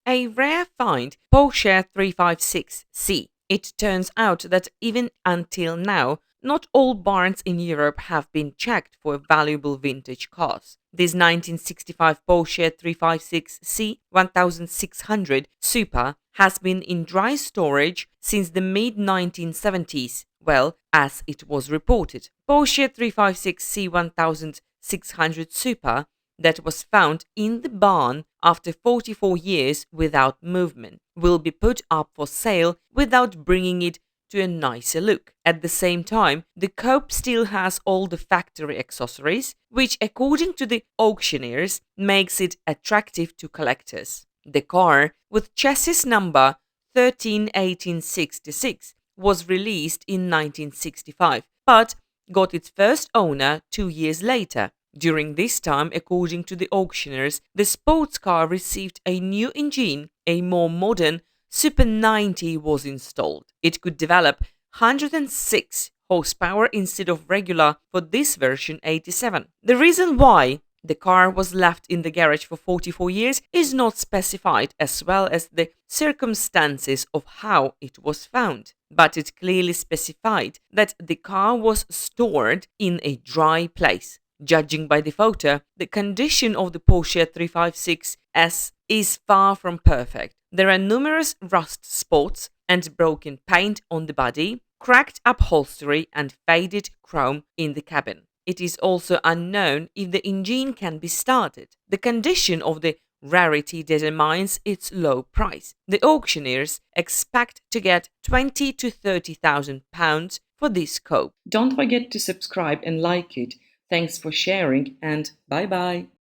a rare find, Porsche 356C. It turns out that even until now, not all barns in Europe have been checked for valuable vintage cars. This 1965 Porsche 356C 1600 Super has been in dry storage since the mid-1970s, well, as it was reported. Porsche 356C 1600 Super that was found in the barn after 44 years without movement will be put up for sale without bringing it to a nicer look. At the same time, the coupe still has all the factory accessories, which according to the auctioneers makes it attractive to collectors. The car, with chassis number 131866, was released in 1965, but got its first owner 2 years later. During this time, according to the auctioneers, the sports car received a new engine, a more modern Super 90 was installed. It could develop 106 horsepower instead of regular for this version 87. The reason why the car was left in the garage for 44 years is not specified, as well as the circumstances of how it was found. But it clearly specified that the car was stored in a dry place. Judging by the photo, the condition of the Porsche 356S is far from perfect. There are numerous rust spots and broken paint on the body, cracked upholstery and faded chrome in the cabin. It is also unknown if the engine can be started. The condition of the rarity determines its low price. The auctioneers expect to get £20,000 to £30,000 for this coupe. Don't forget to subscribe and like it. Thanks for sharing and bye bye.